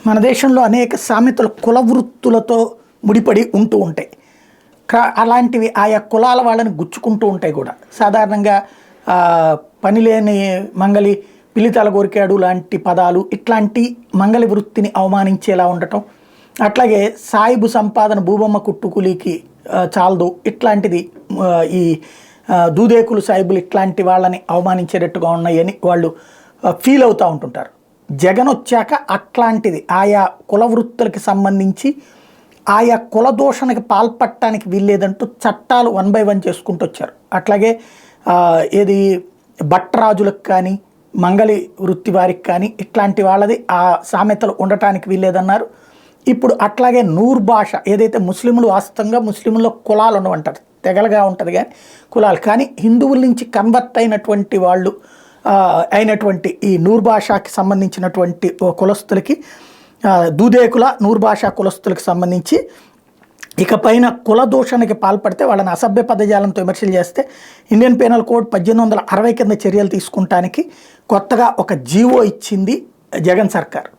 మన దేశంలో అనేక సామెతలు కుల వృత్తులతో ముడిపడి ఉంటూ ఉంటాయి. అలాంటివి ఆయా కులాల వాళ్ళని గుచ్చుకుంటూ ఉంటాయి కూడా. సాధారణంగా పనిలేని మంగలి పిల్లితల గోరికాడు లాంటి పదాలు ఇట్లాంటి మంగలి వృత్తిని అవమానించేలా ఉండటం, అట్లాగే సాయిబు సంపాదన భూబొమ్మ కుట్టుకులికి చాలదు ఇట్లాంటిది, ఈ దూదేకులు సాయిబులు ఇట్లాంటి వాళ్ళని అవమానించేటట్టుగా ఉన్నాయని వాళ్ళు ఫీల్ అవుతూ ఉంటుంటారు. జగన్ వచ్చాక అట్లాంటిది ఆయా కుల వృత్తులకి సంబంధించి ఆయా కుల దూషణకి పాల్పడటానికి వీల్లేదంటూ చట్టాలు 1 by 1 చేసుకుంటూ వచ్చారు. అట్లాగే ఏది భట్రాజులకు కానీ మంగలి వృత్తి వారికి కానీ ఇట్లాంటి వాళ్ళది ఆ సామెతలు ఉండటానికి వీల్లేదన్నారు. ఇప్పుడు అట్లాగే నూర్ భాష ఏదైతే ముస్లింలు వాస్తవంగా ముస్లింల్లో కులాలు ఉండవంటారు, తెగలుగా ఉంటుంది కానీ కులాలు, కానీ హిందువుల నుంచి కన్వర్ట్ అయినటువంటి వాళ్ళు అయినటువంటి ఈ నూర్ భాషకి సంబంధించినటువంటి కులస్తులకి, దూదేకుల నూర్ భాష కులస్తులకు సంబంధించి ఇకపైన కుల దూషణకి పాల్పడితే వాళ్ళని అసభ్య పదజాలంతో విమర్శలు చేస్తే ఇండియన్ పీనల్ కోడ్ 1860 కింద చర్యలు తీసుకుంటానికి కొత్తగా ఒక జీవో ఇచ్చింది జగన్ సర్కార్.